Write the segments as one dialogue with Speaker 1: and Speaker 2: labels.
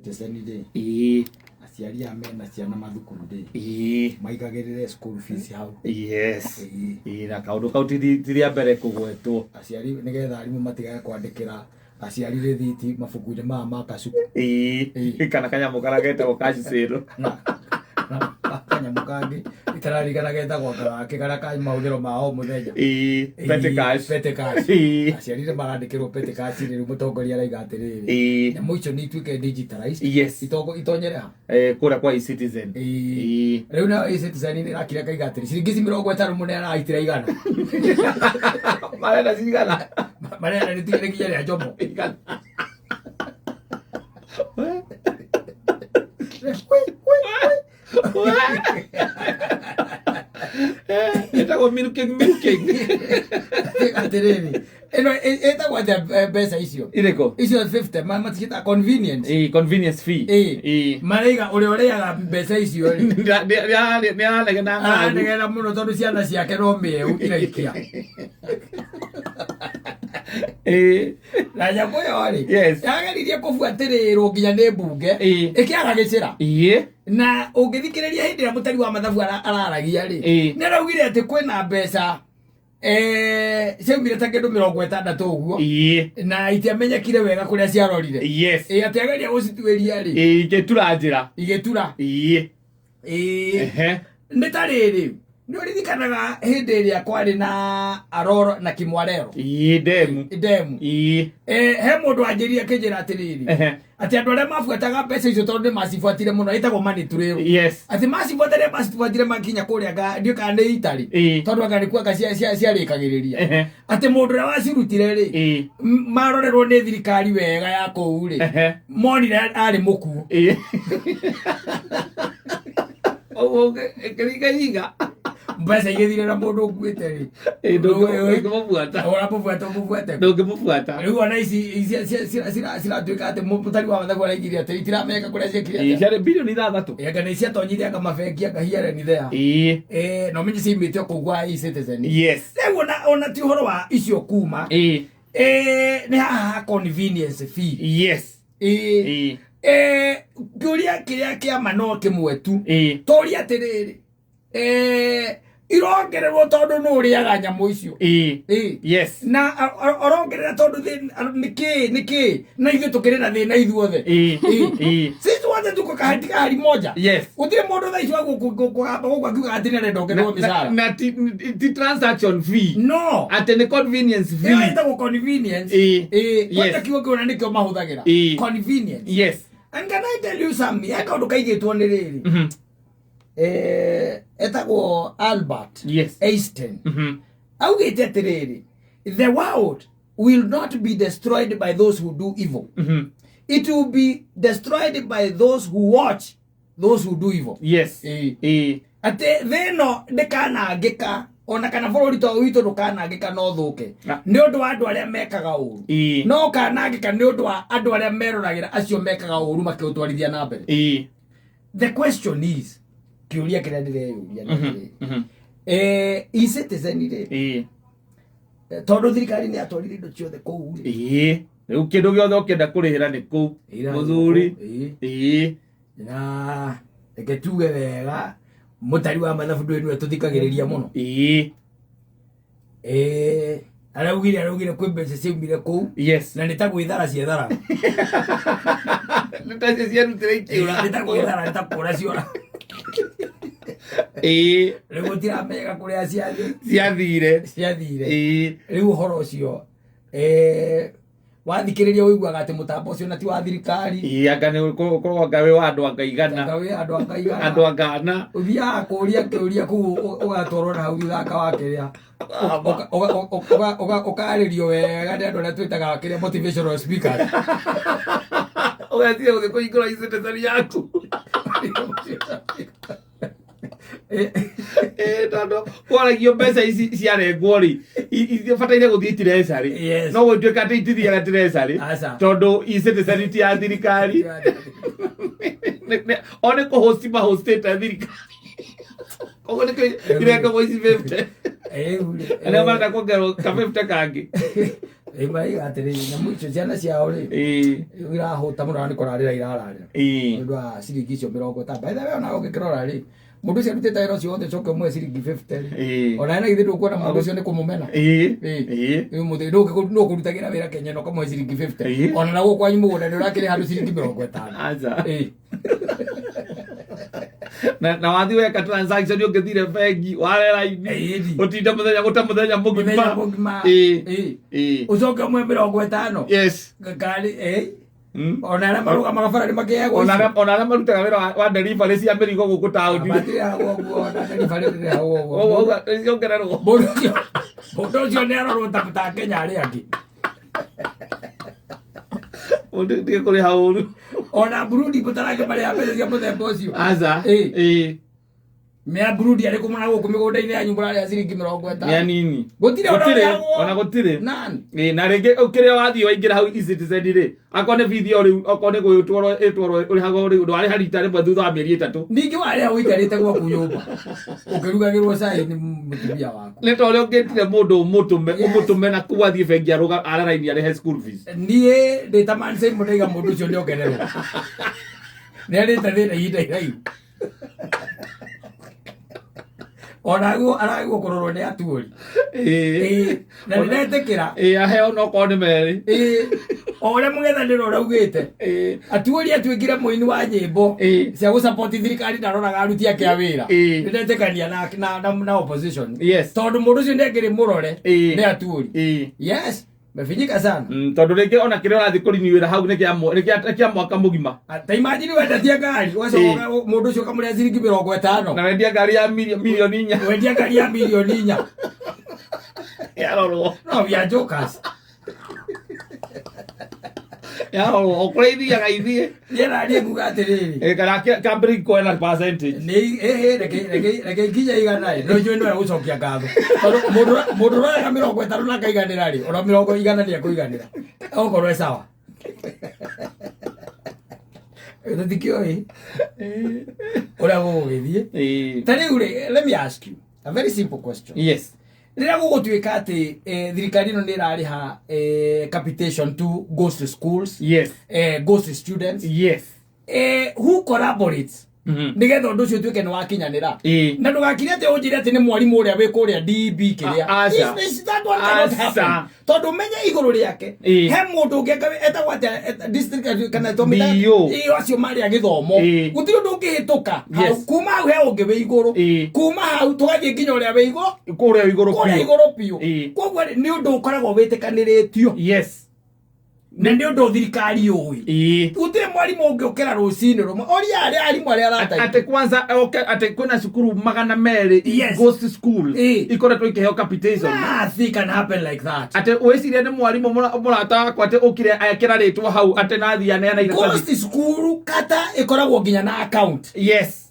Speaker 1: Citizen aciari amena ciana mathukuru maigagirire school fees hau.
Speaker 2: Yes. Na kaundu kau tiria mbere kugwetwo
Speaker 1: aciari nigetha arimu matigae kwandikira aciari rithiti mabuku-ini ma kacuku.
Speaker 2: Kana kanyamu karageta cash sale
Speaker 1: kanyamu kangi itararigana getagwo gake karia ka mahũthĩro mao mũthenya.
Speaker 2: Petty cash.
Speaker 1: Aciari marandĩkĩrwo petty cash rĩu mũtongoria araiga atĩrĩrĩ nyamũ icio nĩ ituĩke digitalized.
Speaker 2: Yes.
Speaker 1: Itonyere ha
Speaker 2: kũrĩa kwa eCitizen.
Speaker 1: Rĩu na eCitizen nĩ ĩrakira kaiga atĩrĩ ciringi 50 mũnene araitĩra igana.
Speaker 2: Marenda cigana.
Speaker 1: Marenda nĩ tigire nginya rĩa njomo.
Speaker 2: Etagwo milking.
Speaker 1: Atiriri eno etagwo mbeca icio
Speaker 2: ireko
Speaker 1: icio 50 matigita convenience
Speaker 2: convenience fee
Speaker 1: maraiga uri uriaga mbeca icio ri
Speaker 2: nĩ
Speaker 1: negena muno tondu ciana ciake no meu iraikia na nyamũ ĩyo ri yageririe kũbuatĩrĩrwo nginya nĩ mbunge ĩkĩaga gĩcĩra na ũngĩthikĩrĩria hĩndĩ ĩrĩa mũtari wa mathabu araragia ri nĩ araugire atĩ kwĩna mbeca ciaumire ta kĩndũ 60 ũguo na itiamenyekire wega kũrĩa ciarorire atĩ ageria gũcituĩria ri igĩtura nĩ ta rĩrĩ nĩ ũririkanaga hĩndĩ ĩrĩa kwarĩ na Aroro na Kimwarero demu he mũndũ anjĩrire akĩnjĩra atĩrĩrĩ atĩ andũ arĩa mabuataga mbeca icio tondũ nĩ macibuatire mũno etagwo money trail atĩ macibuatire makinya kũrĩa ndiũ kana nĩ Itari tondũ anga nĩ kuo anga ciarĩkagĩrĩria atĩ mũndũ ũrĩa wacirutire rĩ marorerwo nĩ thirikari wega ya kũu rĩ monire arĩ mũkuũ
Speaker 2: kĩringa
Speaker 1: mbeca igĩthire na mũndũ ũkuĩte rĩ
Speaker 2: ndũngĩmũbuata
Speaker 1: rĩu ona ici ciratuĩka atĩ mũtari wa mathabu araigire atĩ itirameka kũrĩa ciekire
Speaker 2: ciarĩ bilioni 6
Speaker 1: anga nĩ ciatonyire anga mabengi anga hiareni thea no menye ciimĩte kũu gwa eCitizen rĩu ona ti ũhoro wa icio kuma nĩ haha convenience fee kĩũria kĩrĩa kĩama no kĩmwe tu tũũria atĩrĩrĩ irongererwo tondũ nĩ ũrĩaga nyamũ icio na orongerera tondũ nĩkĩ na ithuĩ tũkĩrĩ na thĩna ithuothe sisi wote tuko katika hali moja gũtirĩ mũndũ thaa ici wa gũkũ akiuga atĩ nĩ arenda ongererwo mĩcara
Speaker 2: na ti transaction fee no atĩ nĩ convenience fee
Speaker 1: ĩtagwo convenience kwanja kiugo kĩu na nĩkĩo mahũthagĩra convenience and can I tell you something akaũndũ kaigĩtwo nĩ rĩrĩ etagwo Albert Einstein augĩte atĩrĩrĩ the world will not be destroyed by those who do evil it will be destroyed by those who watch those who do evil atĩ thĩ ĩno ndĩkanangĩka ona kana bũrũri to witũ ndũkanangĩka no thũke nĩ ũndũ wa andũ arĩa mekaga ũũru no kanangĩka nĩ ũndũ wa andũ arĩa meroragĩra acio mekaga ũũru makĩũtwarithia na mbere the question is kĩũria kĩrĩa ndĩreyũria eCitizen rĩ tondũ thirikari nĩ yatwarire indo ciothe kũu
Speaker 2: rĩu kĩndũ gĩothe ũkĩenda kũrĩhĩra nĩ kũu mũthuri
Speaker 1: na reke tuge wega mũtari wa mathabu ndũĩ nĩwe tũthikagĩrĩria mũno araugire kwĩ mbeca ciaumire kũu na nĩ ta gwĩthara ciethara
Speaker 2: nĩ ta ciarutĩra ikiũra
Speaker 1: nĩ ta gwĩthara nĩ ta kũra ciora rĩu gũtiramenya kũrĩa ciathire rĩu ũhoro ũcio wathikĩrĩria ũiguaga atĩ mũtambo ũcio na ti wa thirikari
Speaker 2: anga nĩ ũkorwo anga wĩ wa andũ anga igana andũ anga ana
Speaker 1: ũthiaga kũũria kĩũria kũu ũgatwarwo na hau thaka wa kĩrĩa ũkarĩrio wega nĩ andũ arĩa twĩtaga kĩrĩa motivational speakers
Speaker 2: ũgatiga gũthiĩ kũhingũra eCitizen yaku tondũ kwaragio mbeca ici ciarengwo rĩ ibataire gũthiĩ treasury no gũtuĩka atĩ itithiaga treasury tondũ eCitizen ti ya thirikari o nĩ kũhosti mahostĩte thirikari koguo nĩkĩo irengagwo ici 50 arĩa marenda kuongererwo ka 50 kangĩ
Speaker 1: Bai atiri na muicho ciana ciao ri. Irahota muno ni korarira irararira. Ndu a ciringi cio 50. By the way ona ugikirora ri. Mundu cio rutite wira ucio wothe coke mwe ciringi 50. Ona ina githiru kuona mundu cio ni kumumena. Muthi no kurutagira wira Kenya no kamwe ciringi 50. Ona na gukwanyu mugunda ni urakiri handu ciringi 50. Aza.
Speaker 2: Na wathi weka transaction ukithire bengi warera ini utinda muthenya mugima
Speaker 1: ucoke mwe 50.
Speaker 2: Yes
Speaker 1: Gakari ona na maruga magabara ni makego
Speaker 2: ona na marutaga wira wa delivery cia mirigo guku town
Speaker 1: batira ona delivery ni hawo
Speaker 2: yongererwo
Speaker 1: bodo cio ni arorwo taputa Kenya ari angi
Speaker 2: ndi kuri hauru
Speaker 1: ona Burundi butarage bari abere cia muthemba ucio
Speaker 2: aza
Speaker 1: Mea Burundi ari kumana guku migunda-ini ya nyumba ya ciringi 50
Speaker 2: ya nini
Speaker 1: gutire
Speaker 2: ona gutire
Speaker 1: nani
Speaker 2: na ringi ukire wathi waingira hau eCitizen ri akone video ri akone gwitwaro uri hago ri ndo ari harita ri thutha wa mieri 3
Speaker 1: ningi wari awikarite gwa kunyumba ukirugagirwo cai ni mutubia wako
Speaker 2: ni to ri ungitire mundu umutume na kuwathi bengi aruga araraini ari school fees
Speaker 1: nie ndita man sai mundiga mundu ucio ni ongererwo ni ari tathira ida irai Onaguo araguo kororo ni atuori na niretekira
Speaker 2: aheo no kone meri
Speaker 1: ore mugethaniro raugite atuori atwikire muini wa nyimbo cia gu support thirikari ndaroraga aruti ake a wira niretekania na opposition tondu mundu ucio ndekiri murore ni atuori yes mefinyika sana
Speaker 2: tondu ringi ona kire rathi kurini wira hau ni kia mwaka mugima
Speaker 1: ta imagine wendatia ngari wacoka mundu ucio kamuria ciringi 50
Speaker 2: na wendia ngari ya milioni 4
Speaker 1: wendia ngari ya milioni 4
Speaker 2: yarorwo
Speaker 1: no vya jokers
Speaker 2: yarorwo okureithia gaithie
Speaker 1: yera ari kuga atiriri
Speaker 2: kana kambiri kwena percentage
Speaker 1: ni reke kinya igana no njui no gucokia ngatho mundu raga 50 na kaiganira ri ona 100 ni akuiganira okorwo sawa Ndikio ora gugithie tani ure let me ask you a very simple question
Speaker 2: yes
Speaker 1: rira gugutwika ati thirikari no nirariha capitation to goes to schools
Speaker 2: yes
Speaker 1: goes to students
Speaker 2: yes
Speaker 1: who collaborates nigetha undu ucio twike ni wakinyanira na ndugakire ati unjire ati ni mwarimu uria wi kuria DB kiria tondu menye iguru riake he mundu ungi etagwo atia district kana tomita iyo acio mari agithomo gutiri undu ungihituka kuma hau he ungi wi iguru kuma hau tugathie nginya uria wi iguru piu koguo ni undu ukoragwo witikaniriitio
Speaker 2: yes
Speaker 1: na ndio ndo thirikari ui gutire mwarimu ungiukira rucini rumwe oria ari arimu ari arata
Speaker 2: ate kwanza ate kwena cukuru 200 ghost school ikoretwo ikiheo capitation
Speaker 1: nothing can happen like that
Speaker 2: ate weciria ni mwarimu murata wakwa ate ukire akira ritwa hau ate nathia neana
Speaker 1: ghost school kata ikoragwo nginya na account
Speaker 2: yes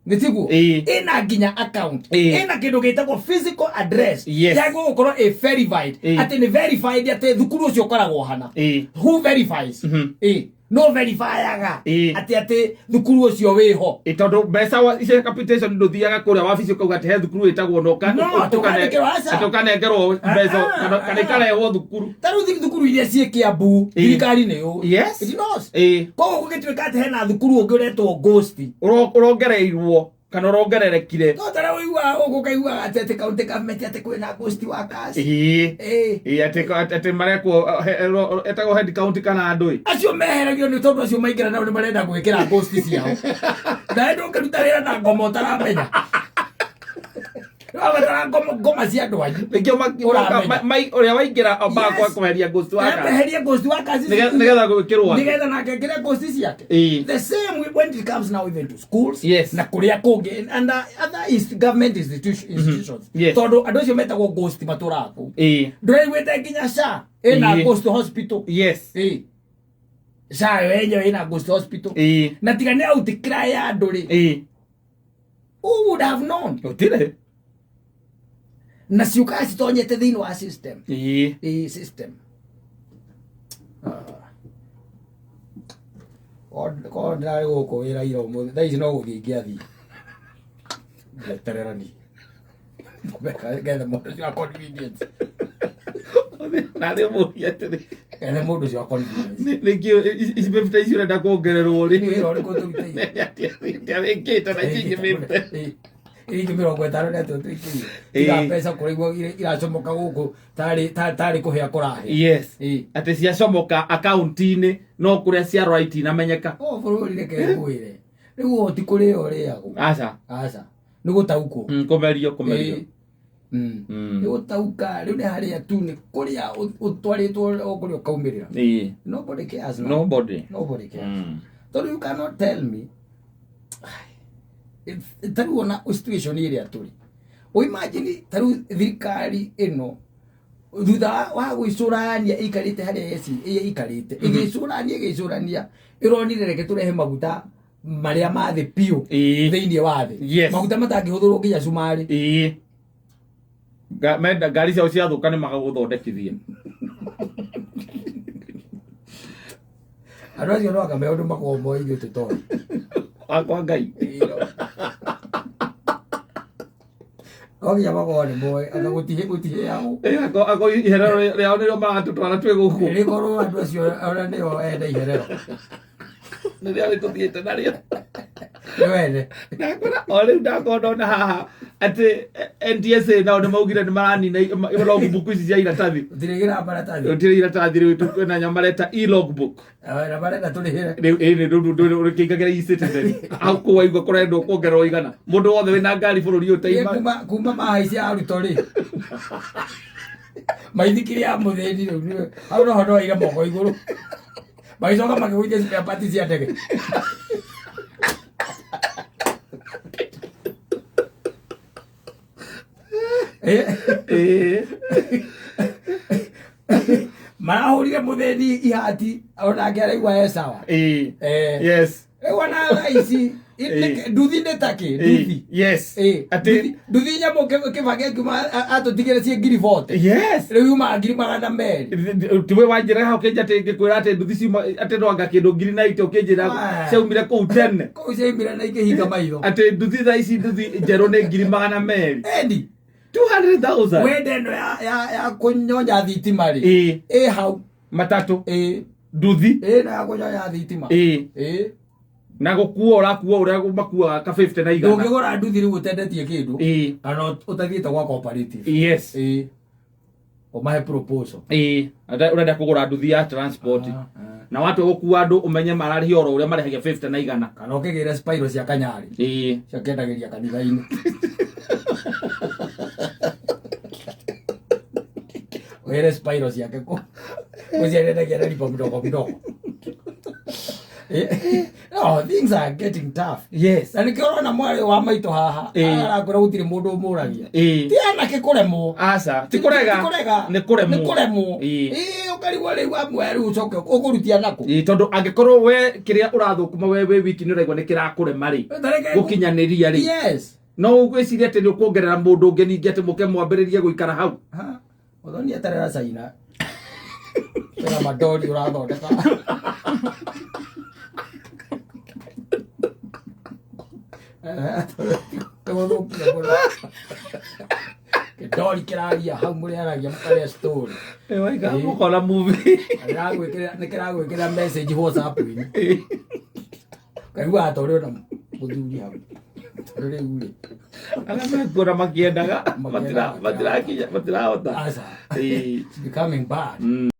Speaker 1: Nitigu ina nginya account ina kindu gitagwo physical address yago gukorwo verified ati ni verified ati thukuru ucio koragwo hana who verifies no verifyaga ati thukuru ucio wiho
Speaker 2: tondu mbeca wa ice capitation nduthiaga kuria wabici ukauga ati he thukuru itagwo noka tukanengerwo mbeca kana ikarehwo thukuru
Speaker 1: taru thukuru iria cie Kiambu thirikari ni yo
Speaker 2: yes
Speaker 1: it knows koguo gugituika ati hena thukuru ungi uretwo ghost
Speaker 2: urongereirwo kana urongererekire
Speaker 1: no tara wigua ugukaigua ati county government ati kwina ghost workers
Speaker 2: ati marekwo etagwo head county kana andui
Speaker 1: acio meheragio ni tondu acio maingira nao ni marenda gwikira ghost ciao na ndo karuta wira na ngomo taramenya ngoma cia andu anyu
Speaker 2: nikio mai uria waingira omba kwa kuheria ghost workers
Speaker 1: meheria ghost workers
Speaker 2: nigetha gwikirwo
Speaker 1: nigetha na ngekire ghost ciake the same when it comes now even to schools na kuria kungi and other government institutions tondu andu acio metagwo ghost maturaku nduraigwite nginya SHA ina ghost hospital SHA yenyewe ina ghost hospital na tigane out cry ya andu ri who would have known
Speaker 2: utire
Speaker 1: na ciuka citonyete thiini wa system system God ndari guku wira ira umuthi thaa ici no guthii ngiathii ngetererani getha mundu cia convenience
Speaker 2: Nare mũhia tene.
Speaker 1: Ene mũndũ cio confidence.
Speaker 2: Nikio isibefta icio renda kuongererwo ri.
Speaker 1: Ni ro ko tũgĩteithia.
Speaker 2: Ndarĩkĩte na kinyi mĩmbe.
Speaker 1: Iri kimero kwetaro na tu twiki. Ira pesa kurigwo iracomoka guku tari kuhia kurahe.
Speaker 2: Yes. Ate ciacomoka account-ini no kuria cia right na menyeka.
Speaker 1: Bururi reke ngwire. Riu oti kuri oriago. Aca. Ni gutauko.
Speaker 2: Komerio.
Speaker 1: Ni gutauka riu ni haria tu ni kuria utwaritwo okurio kaumirira. Nobody cares.
Speaker 2: Nobody
Speaker 1: cares. So you cannot tell me taru ona situation iria turi o imagine taru thirikari ino thutha wa gwicurania ikarite haria eci ikarite igicurania ironire reke turehe maguta maria mathe pio thiini wa thi maguta matangihuthurwo nginya cumari
Speaker 2: menda ngari ciao ciathuka ni magaguthondekithia
Speaker 1: andu acio no akamea undu makombo ithuĩ tũtoĩ
Speaker 2: akwa Ngai
Speaker 1: ogia magone boy ana gutihe yao
Speaker 2: ako iherero rĩao nĩrĩo maratũtwara twĩ gũkũ
Speaker 1: rĩkorwo andu acio ona nĩo enda iherero
Speaker 2: nĩrĩo rĩtũthiĩte narĩo
Speaker 1: wene
Speaker 2: rĩu ndakona haha atĩ NTSA nao nĩ maugire nĩ maranina logbook ici cia iratathi gũtirĩ iratathi rĩu kwĩna nyamũ mareta e-logbook
Speaker 1: na marenda tũrĩhĩre
Speaker 2: rĩu rĩkĩingagĩra e-citizen hau kũwaigua kũrendwo kuongererwo igana mũndũ wothe wĩna ngari bũrũri ũyũ taima
Speaker 1: kuma mahaicia arutwo rĩ maithikĩria mũthĩni rĩu hau noho no aire moko igũrũ magicoka makĩgũithia spare parts cia ndege marahurire mutheni ihati onake araigua e sawa
Speaker 2: yes
Speaker 1: wana raici nduthi ndetake nduthi
Speaker 2: yes
Speaker 1: ati nduthi nyamo kibage kuma atutigire cie ngiri vote
Speaker 2: yes
Speaker 1: riu ma ngiri magana meri
Speaker 2: tiwe wanjira ha ukenja te ngikwira ati nduthi cima ati no anga kindu ngiri na ite ukenjira ciaumire kuu tene
Speaker 1: kuu ciaumire na ikihinga maitho
Speaker 2: ati nduthi tha ici nduthi njeru ni ngiri magana meri
Speaker 1: endi
Speaker 2: 200,000
Speaker 1: wedeno ya kunyonya thitima ri hau
Speaker 2: matatu nduthi
Speaker 1: na ya kunyonya thitima
Speaker 2: na gukua urakuwa uria makua ka 50 na igana
Speaker 1: ndungigura nduthi riu utendetie kindu kana utathiite gwa cooperative
Speaker 2: yes
Speaker 1: o mahe proposal
Speaker 2: urenda kugura nduthi ya transport na watu gukua andu umenye mararihia oro uria marehagia 50 na igana
Speaker 1: kana ukigira spiral cia kanyari cia kendagiria kanitha-ini where spiral ciake ku uciendagia na lipo mdogo no, things are getting tough.
Speaker 2: Yes.
Speaker 1: Na nikiona mwari wa maito haha arakora gutire mundu umuragia. Ti anake kuremo.
Speaker 2: Aca, ti kurega. Ni kuremo.
Speaker 1: Ni kuremo. Ukarigwa riu amwe ucoke ukurutia nako.
Speaker 2: Tondu angikorwo we kiria urathukuma we wiki ni uraigwa ni kirakurema ri. Gukinyaniria ri.
Speaker 1: Yes.
Speaker 2: No ugwiciria ati ni ukuongerera mundu ungi ningi ati muke mwambiririe guikara hau.
Speaker 1: Uthoni atarera China. Tena madoli urathondeka. Kidoli kiragia hau muri aragia mukare story
Speaker 2: waiga mukora movie
Speaker 1: nikiragwikira message WhatsApp ini kaigua atoreo na muthuri hau riu ri
Speaker 2: ana mekora makiendaga matira hota
Speaker 1: becoming bad